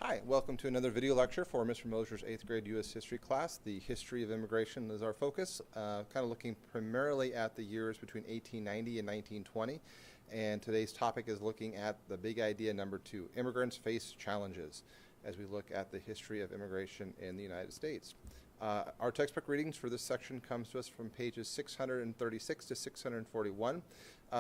Hi, welcome to another video lecture for Mr. Mosher's 8th grade U.S. history class. The history of immigration is our focus, kind of looking primarily at the years between 1890 and 1920. And today's topic is looking at the big idea number 2, immigrants face challenges, as we look at the history of immigration in the United States. Our textbook readings for this section comes to us from pages 636 to 641.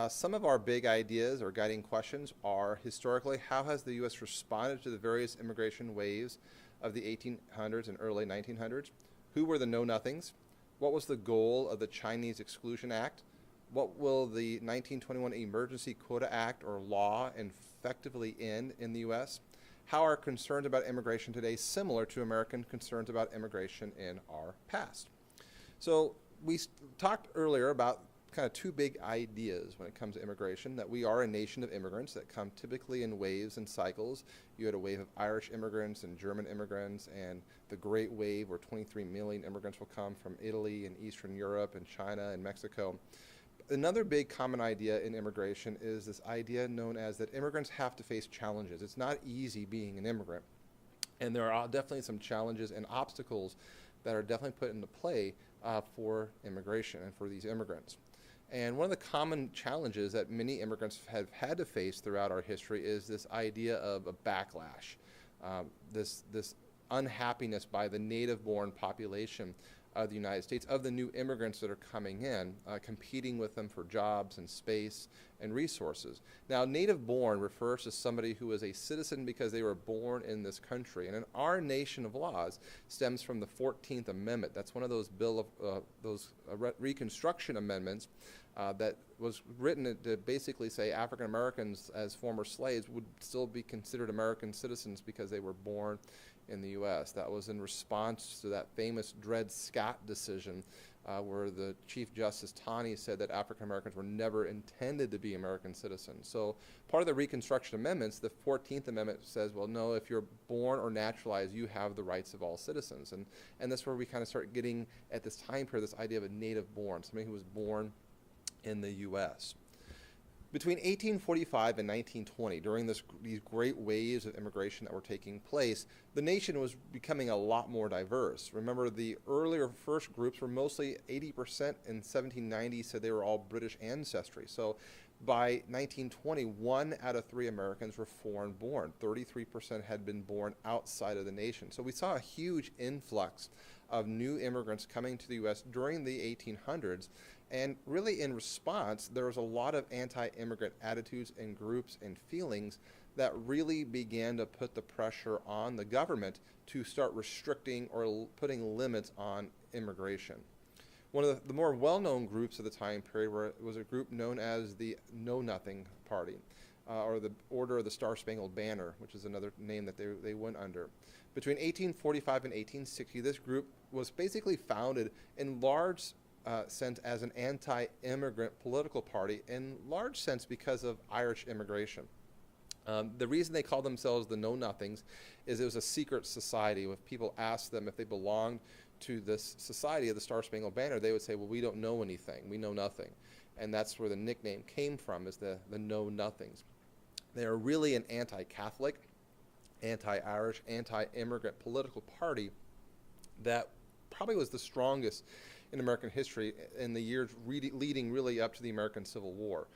Some of our big ideas or guiding questions are, historically, how has the U.S. responded to the various immigration waves of the 1800s and early 1900s? Who were the know-nothings? What was the goal of the Chinese Exclusion Act? What will the 1921 Emergency Quota Act or law effectively end in the U.S.? How are concerns about immigration today similar to American concerns about immigration in our past? So we talked earlier about kind of two big ideas when it comes to immigration, that we are a nation of immigrants that come typically in waves and cycles. You had a wave of Irish immigrants and German immigrants, and the Great Wave where 23 million immigrants will come from Italy and Eastern Europe and China and Mexico. Another big common idea in immigration is this idea known as that immigrants have to face challenges. It's not easy being an immigrant, and there are definitely some challenges and obstacles that are definitely put into play for immigration and for these immigrants. And one of the common challenges that many immigrants have had to face throughout our history is this idea of a backlash, this unhappiness by the native-born population of the United States, of the new immigrants that are coming in, competing with them for jobs and space and resources. Now, native-born refers to somebody who is a citizen because they were born in this country. And in our nation of laws stems from the 14th Amendment. That's one of those Reconstruction amendments that was written to basically say African Americans as former slaves would still be considered American citizens because they were born in the U.S. That was in response to that famous Dred Scott decision where the Chief Justice Taney said that African Americans were never intended to be American citizens. So part of the Reconstruction Amendments, the 14th Amendment says, well, no, if you're born or naturalized, you have the rights of all citizens. And that's where we kind of start getting, at this time period, this idea of a native born, somebody who was born in the U.S. Between 1845 and 1920, during these great waves of immigration that were taking place, the nation was becoming a lot more diverse. Remember, the earlier first groups were mostly 80% in 1790 said they were all British ancestry. So by 1920, 1 out of 3 Americans were foreign born. 33% had been born outside of the nation. So we saw a huge influx of new immigrants coming to the U.S. during the 1800s. And really in response, there was a lot of anti-immigrant attitudes and groups and feelings that really began to put the pressure on the government to start restricting or putting limits on immigration. One of the more well-known groups of the time period was a group known as the KnowNothing Party, or the Order of the Star-Spangled Banner, which is another name that they went under. Between 1845 and 1860, this group was basically founded in large sense as an anti-immigrant political party, in large sense because of Irish immigration. The reason they called themselves the Know-Nothings is it was a secret society. If people asked them if they belonged to this society of the Star-Spangled Banner, they would say, well, we don't know anything, we know nothing. And that's where the nickname came from, is the Know-Nothings. They are really an anti-Catholic, anti-Irish, anti-immigrant political party that probably was the strongest in American history in the years leading really up to the American Civil War.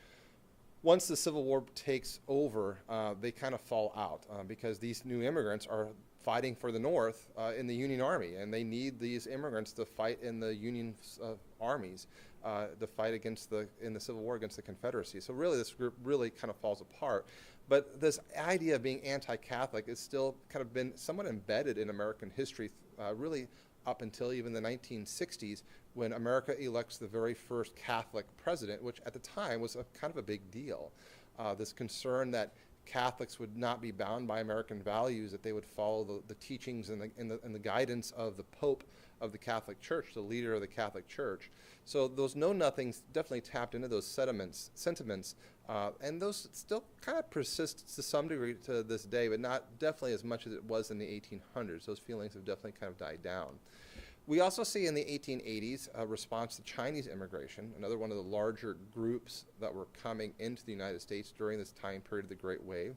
Once the Civil War takes over, they kind of fall out because these new immigrants are fighting for the North in the Union Army, and they need these immigrants to fight in the Union armies to fight in the Civil War against the Confederacy. So really this group really kind of falls apart. But this idea of being anti-Catholic is still kind of been somewhat embedded in American history, really up until even the 1960s, when America elects the very first Catholic president, which at the time was kind of a big deal. This concern that Catholics would not be bound by American values, that they would follow the teachings and the guidance of the Pope of the Catholic Church, the leader of the Catholic Church. So those know-nothings definitely tapped into those sentiments, and those still kind of persist to some degree to this day, but not definitely as much as it was in the 1800s. Those feelings have definitely kind of died down. We also see in the 1880s a response to Chinese immigration, another one of the larger groups that were coming into the United States during this time period of the Great Wave.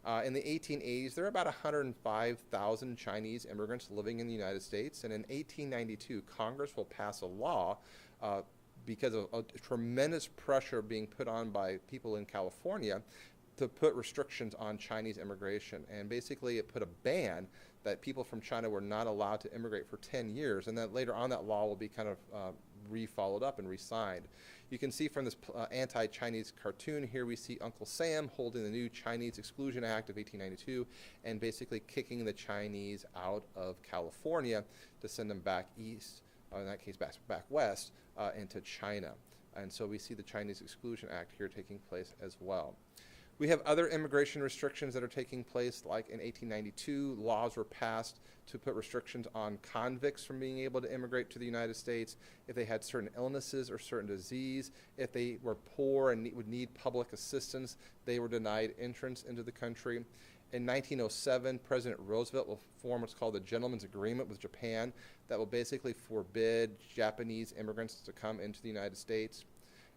In the 1880s, there were about 105,000 Chinese immigrants living in the United States, and in 1892, Congress will pass a law because of a tremendous pressure being put on by people in California to put restrictions on Chinese immigration. And basically it put a ban that people from China were not allowed to immigrate for 10 years, and then later on that law will be kind of re-followed up and re-signed. You can see from this anti-Chinese cartoon here, we see Uncle Sam holding the new Chinese Exclusion Act of 1892 and basically kicking the Chinese out of California to send them back east, in that case back west, into China. And so we see the Chinese Exclusion Act here taking place as well. We have other immigration restrictions that are taking place, like in 1892, laws were passed to put restrictions on convicts from being able to immigrate to the United States if they had certain illnesses or certain disease. If they were poor and would need public assistance, they were denied entrance into the country. In 1907, President Roosevelt will form what's called the Gentleman's Agreement with Japan that will basically forbid Japanese immigrants to come into the United States.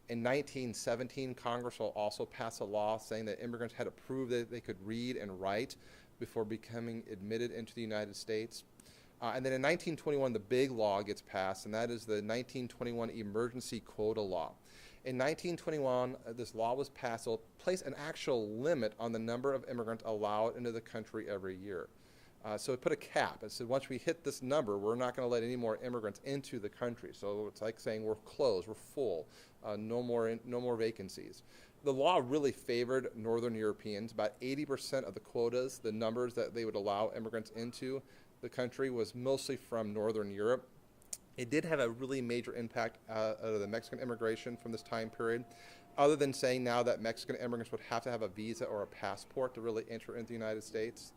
In 1917, Congress will also pass a law saying that immigrants had to prove that they could read and write before becoming admitted into the United States. And then in 1921, the big law gets passed, and that is the 1921 Emergency Quota Law. In 1921, this law was passed to place an actual limit on the number of immigrants allowed into the country every year. So it put a cap. It said once we hit this number, we're not going to let any more immigrants into the country. So it's like saying we're closed, we're full, no more vacancies. The law really favored Northern Europeans. About 80% of the quotas, the numbers that they would allow immigrants into the country, was mostly from Northern Europe. It did have a really major impact out of the Mexican immigration from this time period, other than saying now that Mexican immigrants would have to have a visa or a passport to really enter into the United States.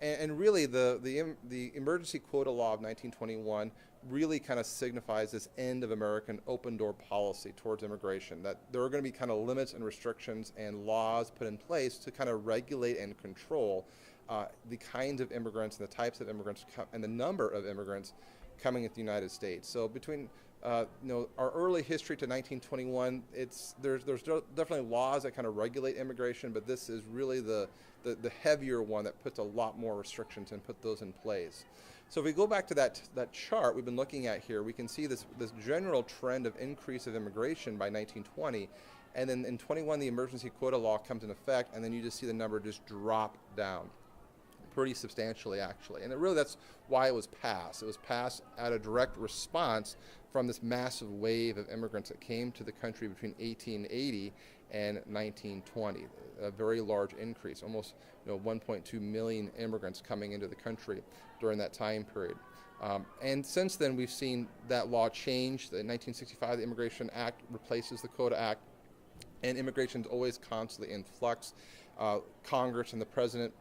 And really, the Emergency Quota Law of 1921 really kind of signifies this end of American open-door policy towards immigration, that there are going to be kind of limits and restrictions and laws put in place to kind of regulate and control the kinds of immigrants and the types of immigrants and the number of immigrants coming into the United States. So between our early history to 1921, there's definitely laws that kind of regulate immigration, but this is really the heavier one that puts a lot more restrictions and put those in place. So if we go back to that chart we've been looking at here, we can see this general trend of increase of immigration by 1920, and then in 21 the Emergency Quota Law comes in effect, and then you just see the number just drop down pretty substantially, actually. And that's why it was passed. It was passed at a direct response from this massive wave of immigrants that came to the country between 1880 and 1920. A very large increase, almost 1.2 million immigrants coming into the country during that time period. And since then, we've seen that law change. In 1965, the Immigration Act replaces the Quota Act, and immigration is always constantly in flux. Congress and the President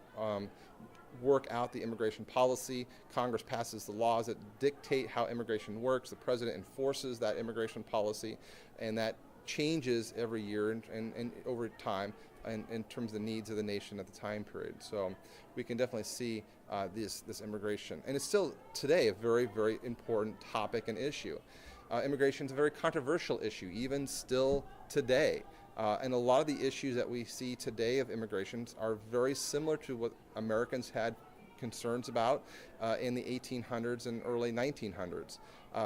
work out the immigration policy. Congress passes the laws that dictate how immigration works. The President enforces that immigration policy, and that changes every year and over time in terms of the needs of the nation at the time period. So we can definitely see this immigration. And it's still today a very, very important topic and issue. Immigration is a very controversial issue, even still today. And a lot of the issues that we see today of immigration are very similar to what Americans had concerns about in the 1800s and early 1900s.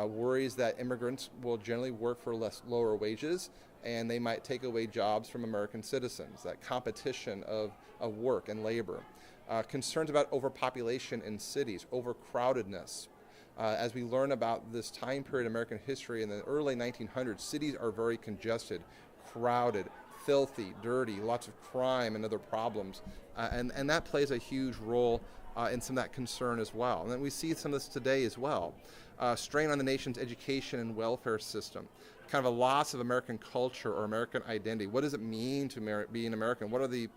Worries that immigrants will generally work for lower wages, and they might take away jobs from American citizens, that competition of work and labor. Concerns about overpopulation in cities, overcrowdedness. As we learn about this time period in American history in the early 1900s, cities are very congested, crowded, filthy, dirty, lots of crime and other problems. And that plays a huge role in some of that concern as well. And then we see some of this today as well. Strain on the nation's education and welfare system. Kind of a loss of American culture or American identity. What does it mean to be an American? What are the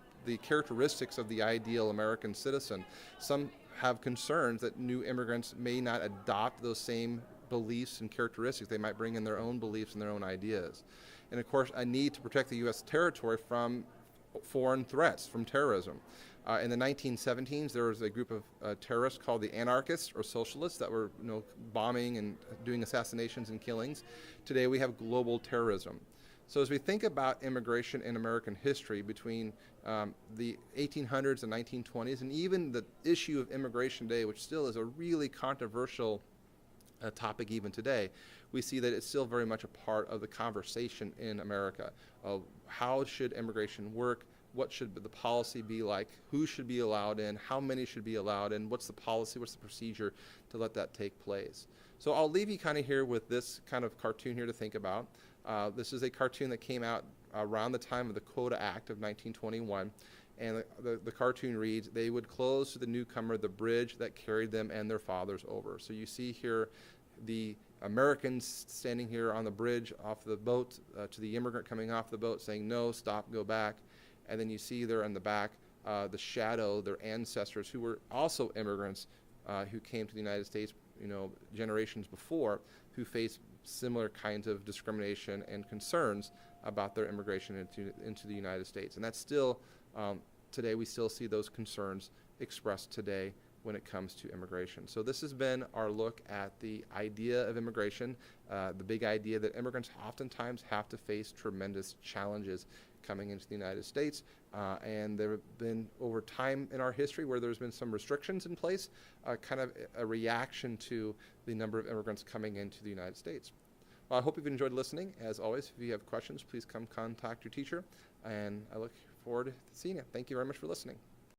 characteristics of the ideal American citizen? Some have concerns that new immigrants may not adopt those same beliefs and characteristics. They might bring in their own beliefs and their own ideas. And of course, a need to protect the U.S. territory from foreign threats, from terrorism. In the 1917s, there was a group of terrorists called the anarchists or socialists that were bombing and doing assassinations and killings. Today we have global terrorism. So as we think about immigration in American history between the 1800s and 1920s, and even the issue of immigration today, which still is a really controversial topic even today, we see that it's still very much a part of the conversation in America of how should immigration work, what should the policy be like, who should be allowed in, how many should be allowed in, what's the policy, what's the procedure to let that take place. So I'll leave you kind of here with this kind of cartoon here to think about. This is a cartoon that came out around the time of the Quota Act of 1921, and the cartoon reads, "They would close to the newcomer the bridge that carried them and their fathers over." So you see here the Americans standing here on the bridge off the boat to the immigrant coming off the boat saying, "No, stop, go back." And then you see there in the back the shadow, their ancestors who were also immigrants who came to the United States, generations before, who faced similar kinds of discrimination and concerns about their immigration into the United States. And that's still, today we still see those concerns expressed today when it comes to immigration. So this has been our look at the idea of immigration, the big idea that immigrants oftentimes have to face tremendous challenges coming into the United States, and there have been over time in our history where there's been some restrictions in place, kind of a reaction to the number of immigrants coming into the United States. Well, I hope you've enjoyed listening. As always, if you have questions, please come contact your teacher, and I look forward to seeing you. Thank you very much for listening.